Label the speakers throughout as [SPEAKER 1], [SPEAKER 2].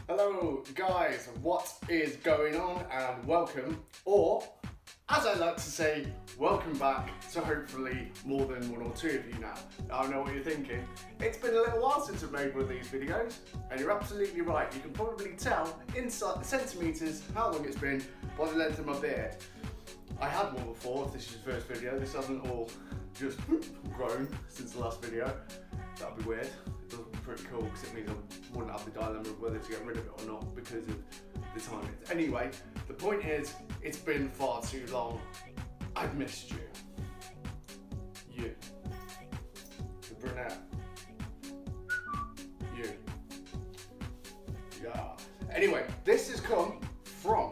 [SPEAKER 1] Hello guys, what is going on, and welcome, or as I like to say, welcome back to hopefully more than one or two of you now. I know what you're thinking. It's been a little while since I've made one of these videos, and you're absolutely right. You can probably tell in centimetres how long it's been by the length of my beard. I had one before. If this is your first video, this hasn't all just grown since the last video. That'd be weird. It does be pretty cool because it means I wouldn't have the dilemma of whether to get rid of it or not because of the time. Anyway, the point is, it's been far too long. I've missed you. You. The brunette. You. Yeah. Anyway, this has come from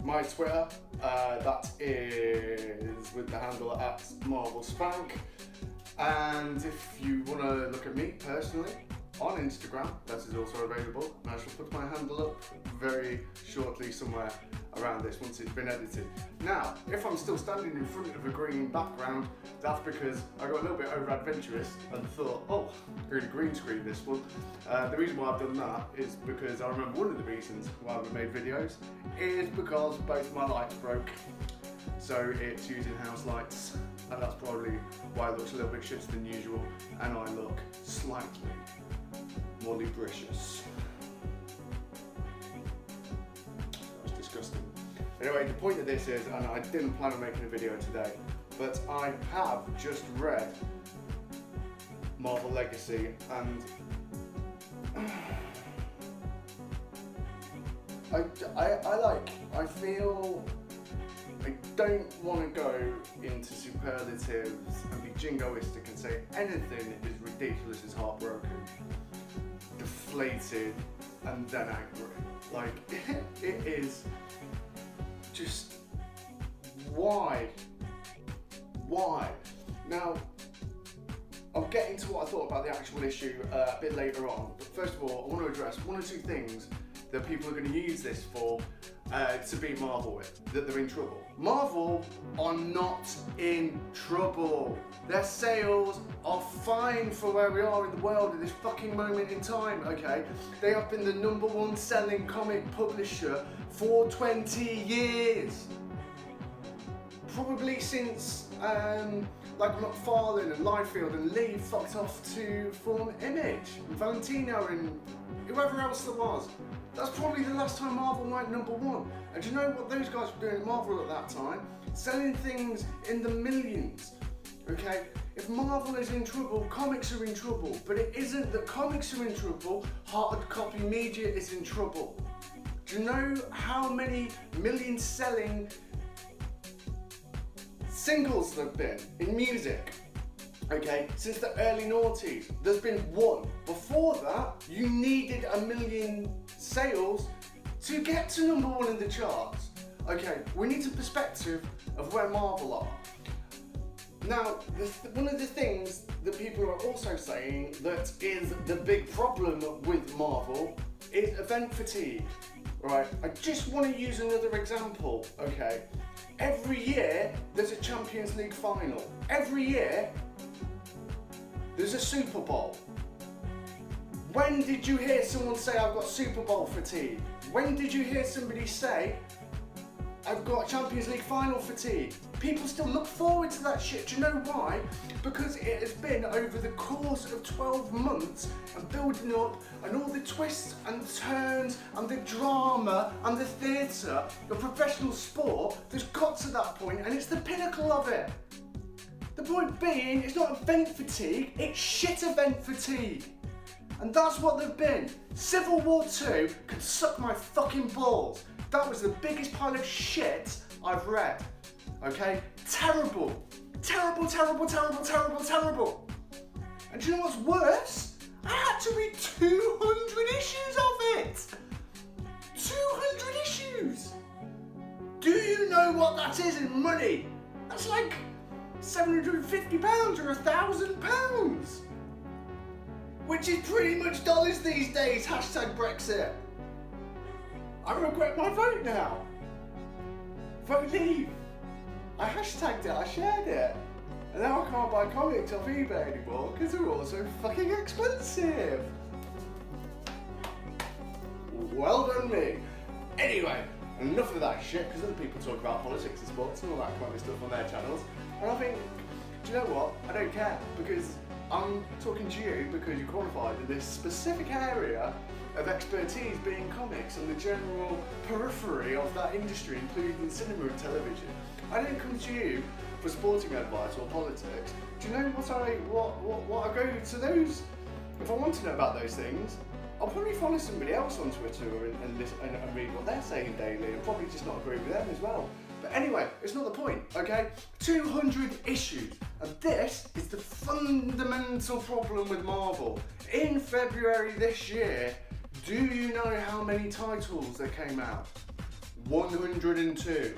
[SPEAKER 1] my Twitter. That is with the handle at Marvel Spank. And if you want to look at me personally on Instagram, that is also available. And I shall put my handle up very shortly somewhere around this once it's been edited. Now, if I'm still standing in front of a green background, that's because I got a little bit over adventurous and thought, oh, I'm going to green screen this one. The reason why I've done that is because I remember one of the reasons why I've made videos is because both my lights broke. So it's using house lights, and that's probably why it looks a little bit shitter than usual, and I look slightly more lubricious. That was disgusting. Anyway, the point of this is, and I didn't plan on making a video today, but I have just read Marvel Legacy, and I feel I don't want to go into superlatives and be jingoistic and say anything is ridiculous, is heartbroken, deflated, and then angry. Like, it is just, why? Now, I'll get into what I thought about the actual issue a bit later on, but first of all, I want to address one or two things that people are going to use this for to beat Marvel with, that they're in trouble. Marvel are not in trouble. Their sales are fine for where we are in the world at this fucking moment in time, okay? They have been the #1 selling comic publisher for 20 years. Probably since like McFarlane and Liefeld and Lee fucked off to form Image, and Valentino and whoever else there was. That's probably the last time Marvel went #1. And do you know what those guys were doing at Marvel at that time? Selling things in the millions. Okay? If Marvel is in trouble, comics are in trouble. But it isn't that comics are in trouble, hard copy media is in trouble. Do you know how many million selling singles there have been in music? Okay, since the early noughties, there's been one. Before that, you needed 1 million sales to get to #1 in the charts. Okay, we need a perspective of where Marvel are. Now, one of the things that people are also saying that is the big problem with Marvel is event fatigue, right? I just want to use another example, okay? Every year, there's a Champions League final. Every year, there's a Super Bowl. When did you hear someone say, I've got Super Bowl fatigue? When did you hear somebody say, I've got Champions League final fatigue? People still look forward to that shit. Do you know why? Because it has been over the course of 12 months and building up, and all the twists and turns and the drama and the theatre of professional sport that's got to that point, and it's the pinnacle of it. The point being, it's not event fatigue, it's shit event fatigue. And that's what they've been. Civil War 2 could suck my fucking balls. That was the biggest pile of shit I've read. Okay? Terrible. Terrible, terrible, terrible, terrible, terrible. And do you know what's worse? I had to read 200 issues of it. 200 issues. Do you know what that is in money? That's like £750 or £1,000, which is pretty much dollars these days, hashtag Brexit. I regret my vote now. Vote leave. I hashtagged it, I shared it. And now I can't buy comics off eBay anymore because they're all so fucking expensive. Well done me. Anyway, enough of that shit, because other people talk about politics and sports and all that kind of stuff on their channels. And I think, do you know what? I don't care, because I'm talking to you because you're qualified in this specific area of expertise being comics and the general periphery of that industry, including cinema and television. I don't come to you for sporting advice or politics. Do you know what I go to those? If I want to know about those things, I'll probably follow somebody else on Twitter and listen and read what they're saying daily, and probably just not agree with them as well. But anyway, it's not the point, okay? 200 issues, and this is the fundamental problem with Marvel. In February this year, do you know how many titles that came out? 102.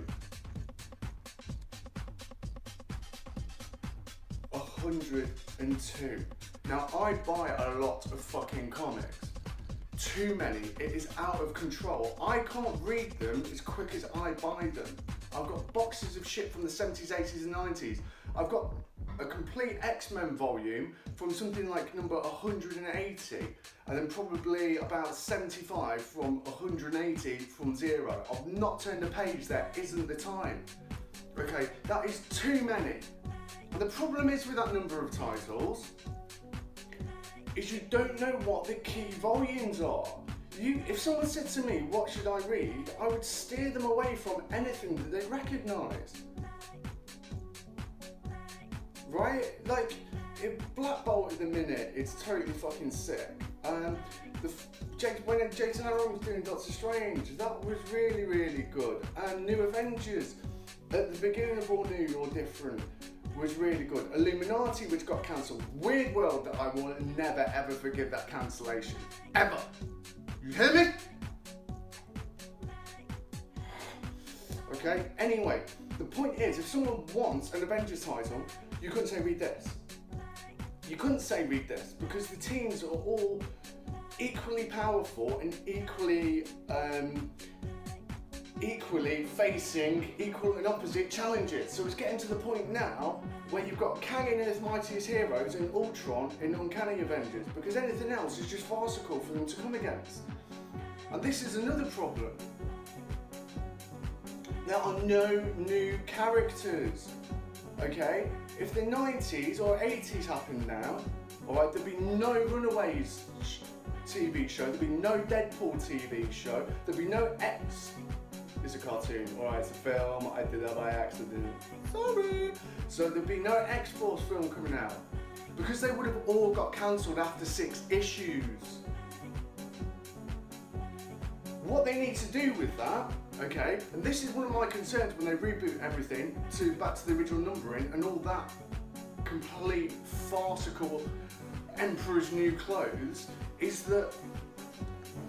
[SPEAKER 1] 102. Now, I buy a lot of fucking comics. Too many. It is out of control. I can't read them as quick as I buy them. I've got boxes of shit from the 70s, 80s and 90s. I've got a complete X-Men volume from something like number 180, and then probably about 75 from 180 from zero. I've not turned a page, there isn't the time. Okay, that is too many. And the problem is with that number of titles, is you don't know what the key volumes are. If someone said to me, what should I read? I would steer them away from anything that they recognise. Right? Like, Black Bolt at the minute, it's totally fucking sick. When Jason Aaron was doing Doctor Strange, that was really, really good. And New Avengers, at the beginning of All New or Different, was really good. Illuminati, which got cancelled. Weird World, that I will never ever forgive that cancellation. Ever. You hear me? Okay, anyway, the point is, if someone wants an Avengers title, you couldn't say read this. You couldn't say read this, because the teams are all equally powerful and equally facing equal and opposite challenges. So it's getting to the point now where you've got Kang in Earth's Mightiest Heroes and Ultron in Uncanny Avengers, because anything else is just farcical for them to come against. And this is another problem. There are no new characters, okay? If the 90s or 80s happened now, alright, there'd be no Runaways TV show, there'd be no Deadpool TV show, there'd be no X. It's a cartoon, alright, it's a film, I did that by accident, sorry. So there'd be no X-Force film coming out, because they would have all got cancelled after 6 issues. What they need to do with that, okay, and this is one of my concerns when they reboot everything back to the original numbering and all that complete farcical Emperor's New Clothes, is that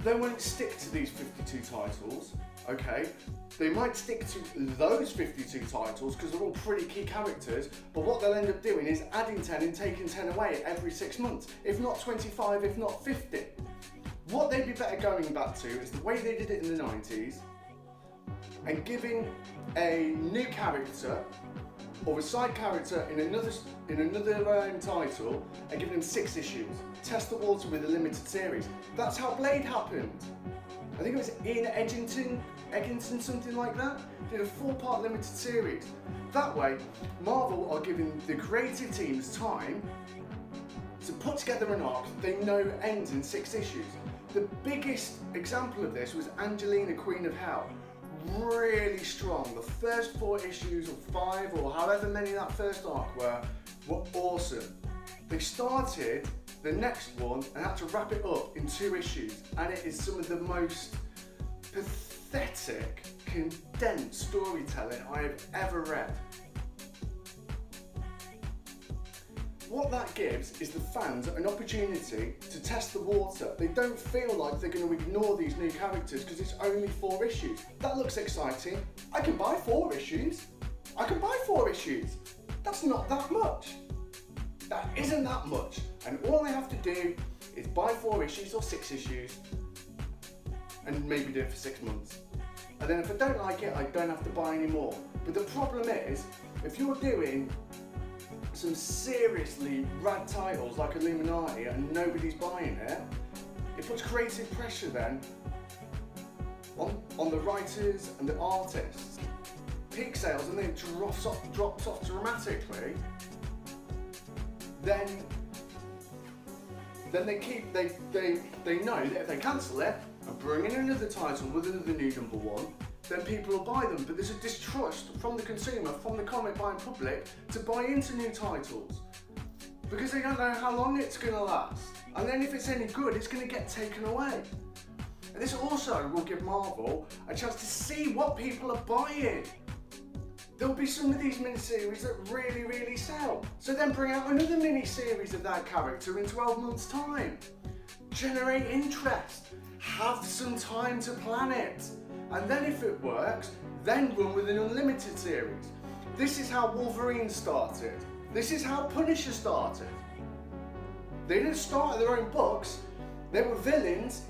[SPEAKER 1] they won't stick to these 52 titles. Okay, they might stick to those 52 titles because they're all pretty key characters, but what they'll end up doing is adding 10 and taking 10 away every 6 months, if not 25, if not 50. What they'd be better going back to is the way they did it in the 90s, and giving a new character or a side character in another title and giving them 6 issues. Test the water with a limited series. That's how Blade happened. I think it was Ian Egginton, something like that, did a 4-part limited series. That way, Marvel are giving the creative teams time to put together an arc they know ends in 6 issues. The biggest example of this was Angelina, Queen of Hell. Really strong. The first 4 issues or 5 or however many that first arc were awesome. They started the next one and had to wrap it up in 2 issues, and it is some of the most pathetic, condensed storytelling I have ever read. What that gives is the fans an opportunity to test the water. They don't feel like they're going to ignore these new characters because it's only 4 issues. That looks exciting. I can buy 4 issues. I can buy 4 issues. That's not that much. That isn't that much. And all I have to do is buy 4 issues or 6 issues and maybe do it for 6 months. And then if I don't like it, I don't have to buy any more. But the problem is, if you're doing some seriously rad titles like Illuminati and nobody's buying it, it puts creative pressure then on the writers and the artists, peak sales, and then it drops off dramatically, then they know that if they cancel it and bring in another title with another new number one, then people will buy them. But there's a distrust from the consumer, from the comic buying public, to buy into new titles because they don't know how long it's going to last. And then if it's any good, it's going to get taken away. And this also will give Marvel a chance to see what people are buying. There'll be some of these miniseries that really, really sell. So then bring out another miniseries of that character in 12 months' time. Generate interest. Have some time to plan it. And then if it works, then run with an unlimited series. This is how Wolverine started. This is how Punisher started. They didn't start their own books. They were villains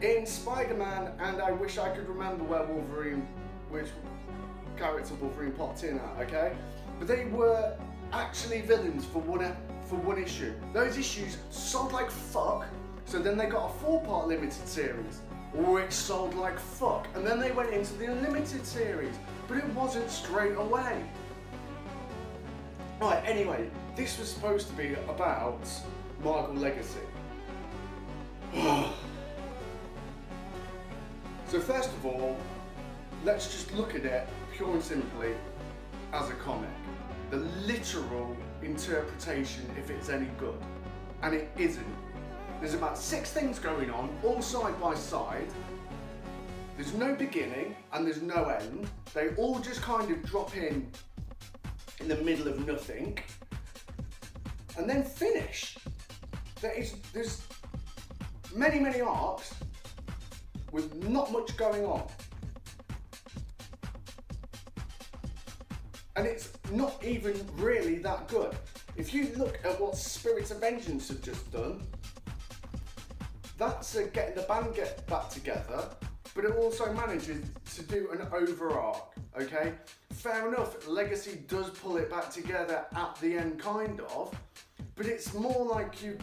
[SPEAKER 1] in Spider-Man, and I wish I could remember which character Wolverine popped in at, okay? But they were actually villains for one issue. Those issues sold like fuck, so then they got a 4-part limited series, which sold like fuck, and then they went into the unlimited series, but it wasn't straight away. Right, anyway, this was supposed to be about Marvel Legacy. So first of all, let's just look at it pure and simply as a comic. The literal interpretation, if it's any good. And it isn't. There's about 6 things going on, all side by side. There's no beginning and there's no end. They all just kind of drop in the middle of nothing and then finish. There's many arcs with not much going on. And it's not even really that good. If you look at what Spirits of Vengeance have just done, that's getting the band back together, but it also manages to do an over arc, okay? Fair enough, Legacy does pull it back together at the end, kind of, but it's more like you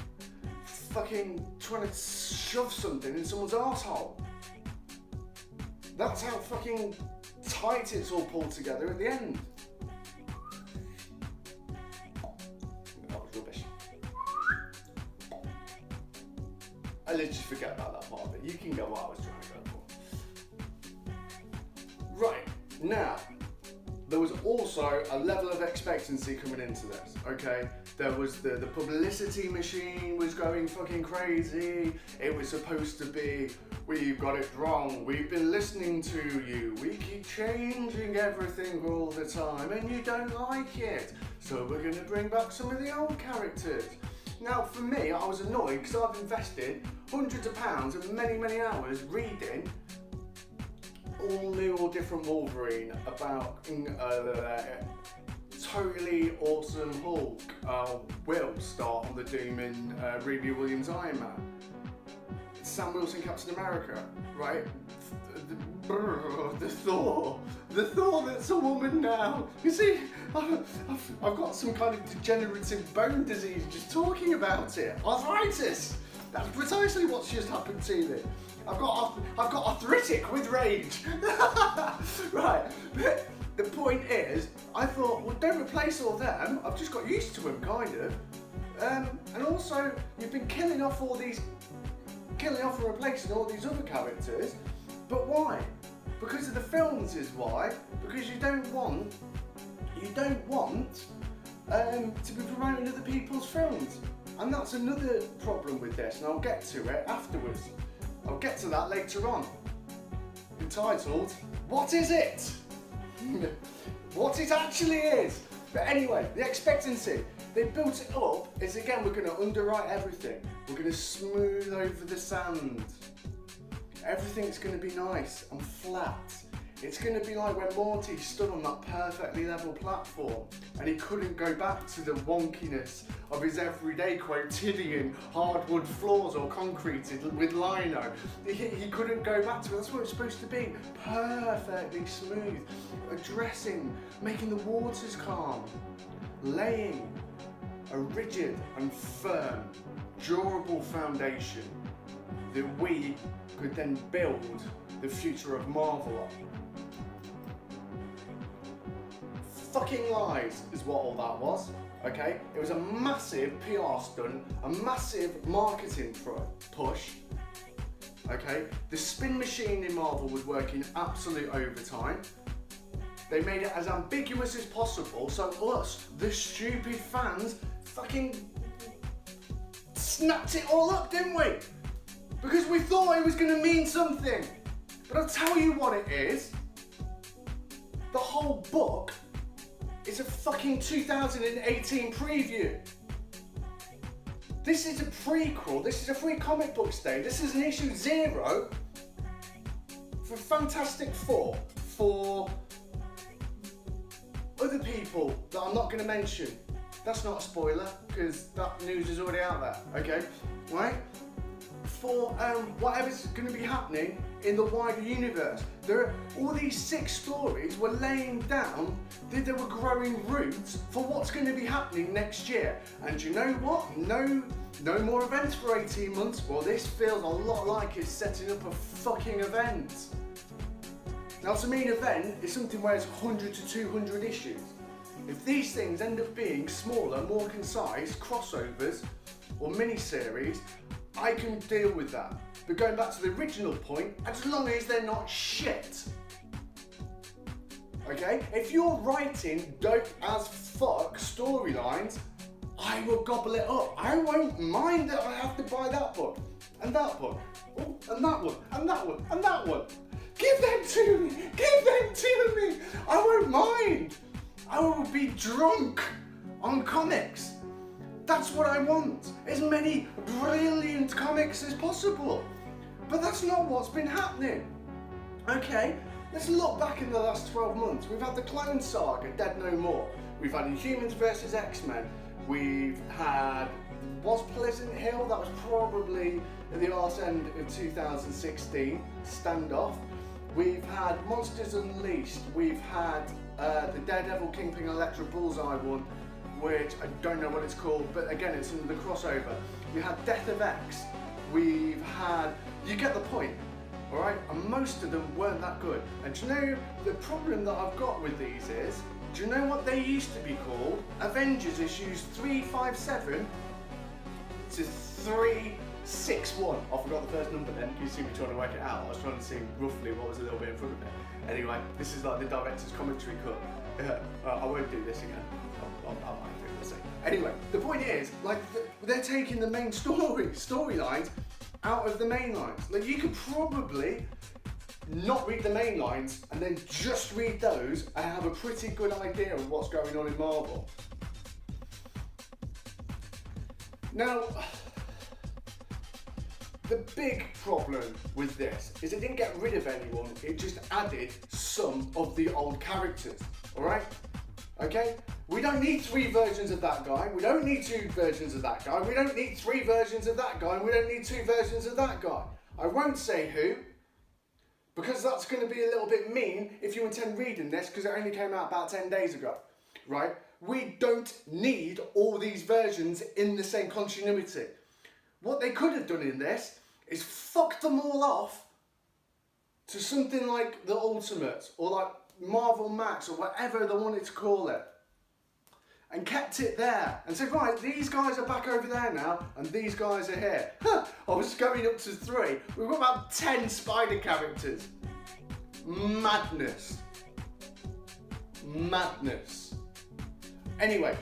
[SPEAKER 1] fucking trying to shove something in someone's arsehole. That's how fucking tight it's all pulled together at the end. That was rubbish. I literally forget about that part of it. You can go what I was trying to go for. Right, now, there was also a level of expectancy coming into this, okay? There was the publicity machine was going fucking crazy. It was supposed to be, we've got it wrong, we've been listening to you, we keep changing everything all the time and you don't like it. So we're gonna bring back some of the old characters. Now for me, I was annoyed because I've invested hundreds of pounds and many hours reading all new or different Wolverine about totally awesome Hulk will start on the Doom in Riri Williams Iron Man, Sam Wilson Captain America, right? The Thor that's a woman now. You see, I've got some kind of degenerative bone disease just talking about it. Arthritis. That's precisely what's just happened to me. I've got arthritic with rage. Right, but the point is, I thought, well, don't replace all them. I've just got used to them, kind of. And also, you've been killing off and replacing all these other characters. But why? Because of the films is why. Because you don't want to be promoting other people's films. And that's another problem with this, and I'll get to it afterwards. I'll get to that later on. Entitled, What Is It? What it actually is. But anyway, the expectancy. They built it up is, again, we're going to underwrite everything. We're going to smooth over the sand. Everything's going to be nice and flat. It's going to be like when Morty stood on that perfectly level platform and he couldn't go back to the wonkiness of his everyday quotidian hardwood floors or concreted with lino. He couldn't go back to it. That's what it's supposed to be. Perfectly smooth. Addressing, making the waters calm. Laying a rigid and firm, durable foundation that we could then build the future of Marvel on. Fucking lies is what all that was, okay? It was a massive PR stunt, a massive marketing push, okay? The spin machine in Marvel was working absolute overtime. They made it as ambiguous as possible, so us, the stupid fans, fucking snapped it all up, didn't we? Because we thought it was going to mean something. But I'll tell you what it is. The whole book is a fucking 2018 preview. This is a prequel. This is a free comic book day. This is an issue 0 for Fantastic Four for other people that I'm not going to mention. That's not a spoiler because that news is already out there, okay? Right? For whatever's going to be happening in the wider universe. All these 6 stories were laying down that there were growing roots for what's going to be happening next year. And you know what? No more events for 18 months. Well, this feels a lot like it's setting up a fucking event. Now, to me, an event is something where it's 100 to 200 issues. If these things end up being smaller, more concise, crossovers, or mini-series, I can deal with that. But going back to the original point, as long as they're not shit. Okay? If you're writing dope as fuck storylines, I will gobble it up. I won't mind that I have to buy that book, and that book, oh, and that one, and that one, and that one. Give them to me! Give them to me! I won't mind! I will be drunk on comics. That's what I want. As many brilliant comics as possible. But that's not what's been happening. Okay, let's look back in the last 12 months. We've had the Clone Saga, Dead No More. We've had Inhumans vs X-Men. We've had, was Pleasant Hill? That was probably at the arse end of 2016, Standoff. We've had Monsters Unleashed. We've had the Daredevil Kingpin Electra Bullseye one, which I don't know what it's called, but again, it's under the crossover. We had Death of X. We've had, you get the point, all right? And most of them weren't that good. And do you know, the problem that I've got with these is, do you know what they used to be called? Avengers issues 357 to 361. I forgot the first number then. You see me trying to work it out. I was trying to see roughly what was a little bit in front of me. Anyway, this is like the director's commentary cut. I won't do this again. I might do it, we'll see. Anyway, the point is, like, they're taking the main storylines out of the main lines. Like, you could probably not read the main lines and then just read those and have a pretty good idea of what's going on in Marvel. Now, the big problem with this is it didn't get rid of anyone, it just added some of the old characters, alright? Okay? We don't need 3 versions of that guy, we don't need 2 versions of that guy, we don't need 3 versions of that guy, and we don't need 2 versions of that guy. I won't say who, because that's going to be a little bit mean if you intend reading this, because it only came out about 10 days ago, right? We don't need all these versions in the same continuity. What they could have done in this is fuck them all off to something like the Ultimates or like Marvel Max or whatever they wanted to call it, and kept it there and said, right, these guys are back over there now and these guys are here. I was going up to 3. We've got about 10 spider characters. Madness. Madness. Anyway,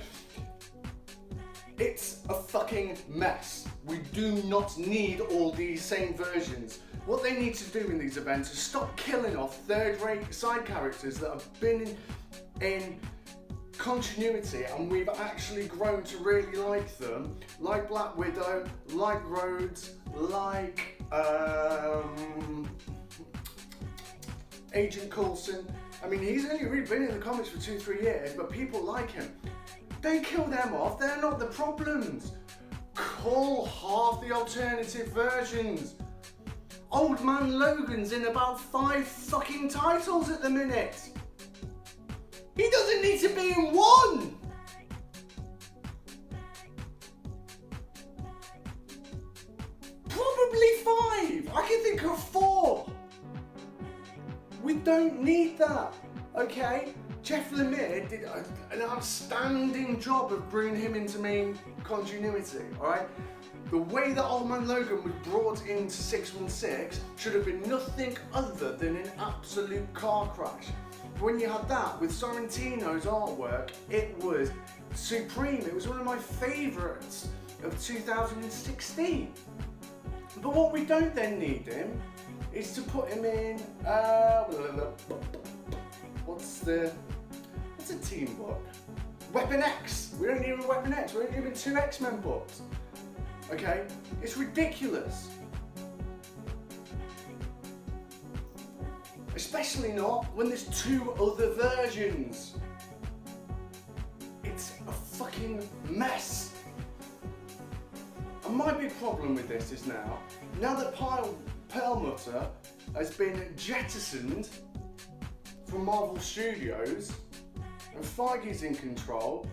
[SPEAKER 1] it's a fucking mess. We do not need all these same versions. What they need to do in these events is stop killing off third-rate side characters that have been in continuity and we've actually grown to really like them, like Black Widow, like Rhodes, like Agent Coulson. I mean, he's only really been in the comics for 2-3 years, but people like him. Don't kill them off, they're not the problems. Call half the alternative versions. Old Man Logan's in about 5 fucking titles at the minute. He doesn't need to be in 1. Probably 5. I can think of 4. don't need that, okay? Jeff Lemire did an outstanding job of bringing him into main continuity, alright? The way that Old Man Logan was brought into 616 should have been nothing other than an absolute car crash. When you had that with Sorrentino's artwork, it was supreme. It was one of my favourites of 2016. But what we don't then need him is to put him in, what's a team book? Weapon X. We don't need him in Weapon X. We don't need him in 2 X-Men books. Okay? It's ridiculous. Especially not when there's 2 other versions. It's a fucking mess. And my big problem with this is now that Perlmutter has been jettisoned from Marvel Studios and Feige's in control,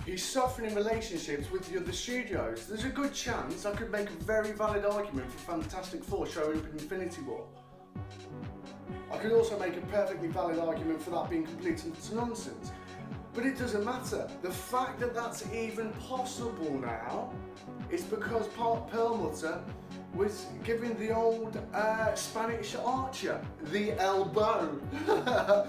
[SPEAKER 1] he's suffering relationships with the other studios. There's a good chance I could make a very valid argument for Fantastic Four showing up in Infinity War. I could also make a perfectly valid argument for that being complete nonsense. But it doesn't matter. The fact that that's even possible now is because Perlmutter was giving the old Spanish archer the elbow. I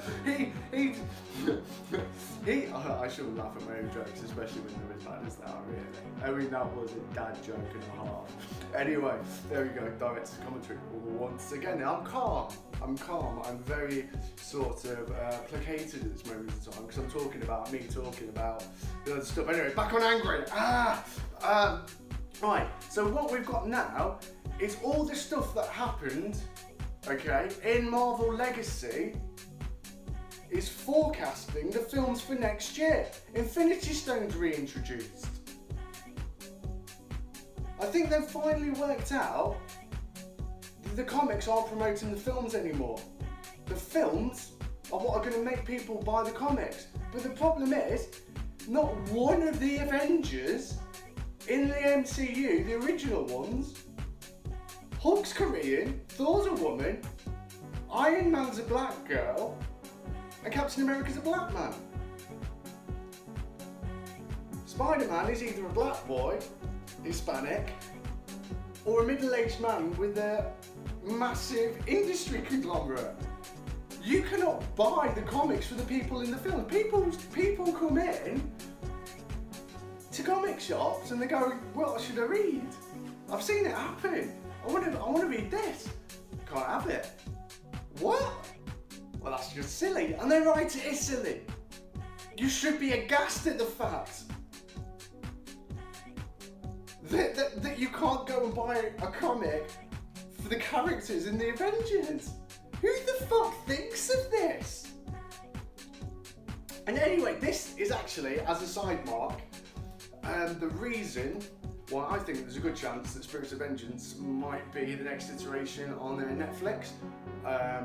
[SPEAKER 1] shouldn't laugh at my own jokes, especially when they're as bad as that, really. I mean, that was a dad joke and a half. Anyway, there we go, director's commentary. Once again, I'm calm. I'm very sort of placated at this moment in time because I'm talking about me talking about the other stuff. Anyway, back on angry. Right, so what we've got now is all the stuff that happened, okay, in Marvel Legacy is forecasting the films for next year. Infinity Stone's reintroduced. I think they've finally worked out that the comics aren't promoting the films anymore. The films are what are going to make people buy the comics. But the problem is, not one of the Avengers in the MCU, the original ones, Hulk's Korean, Thor's a woman, Iron Man's a black girl, and Captain America's a black man. Spider-Man is either a black boy, Hispanic, or a middle-aged man with a massive industry conglomerate. You cannot buy the comics for the people in the film. People come in to comic shops and they go, what should I read? I've seen it happen. I want to read this. Can't have it. What? Well, that's just silly. And they're right, it is silly. You should be aghast at the fact that you can't go and buy a comic for the characters in the Avengers. Who the fuck thinks of this? And anyway, this is actually, as a side mark, the reason why I think there's a good chance that Spirits of Vengeance might be the next iteration on Netflix,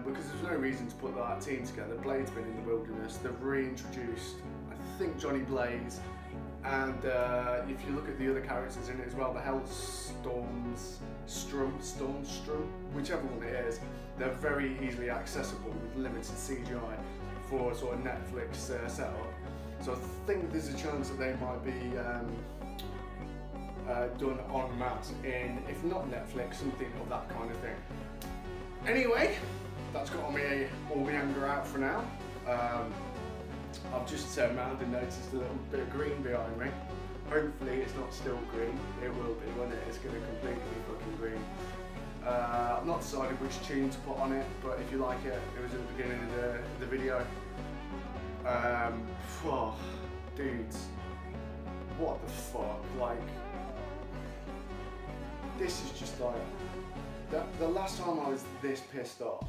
[SPEAKER 1] because there's no reason to put that team together. Blade's been in the wilderness, they've reintroduced, I think, Johnny Blaze, and if you look at the other characters in it as well, the Hellstorms, Stormstrom, whichever one it is, they're very easily accessible with limited CGI for a sort of Netflix setup. So I think there's a chance that they might be done en masse in, if not Netflix, something of that kind of thing. Anyway, that's got all my anger out for now. I've just turned around and noticed a little bit of green behind me. Hopefully it's not still green. It will be, won't it? It's going to completely be fucking green. I've not decided which tune to put on it, but if you like it, it was at the beginning of the video. Oh, dudes, what the fuck? Like, this is just like, the last time I was this pissed off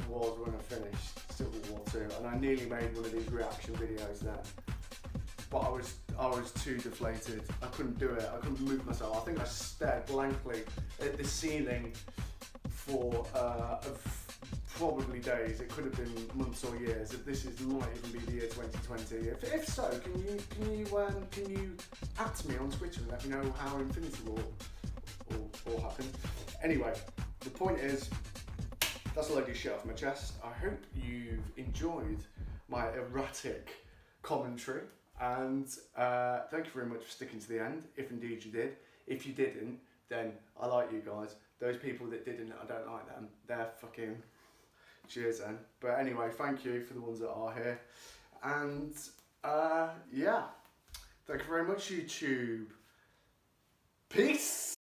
[SPEAKER 1] was when I finished Civil War 2, and I nearly made one of these reaction videos then. But I was too deflated. I couldn't do it. I couldn't move myself. I think I stared blankly at the ceiling for probably days. It could have been months or years. If this might even be the year 2020. If so, can you at me on Twitter and let me know how Infinity War all happened? Anyway, the point is, that's a load of shit off my chest. I hope you've enjoyed my erratic commentary, and thank you very much for sticking to the end, if indeed you did. If you didn't, then I like you guys. Those people that didn't, I don't like them. They're fucking cheers then. But anyway, thank you for the ones that are here. And yeah, thank you very much, YouTube. Peace.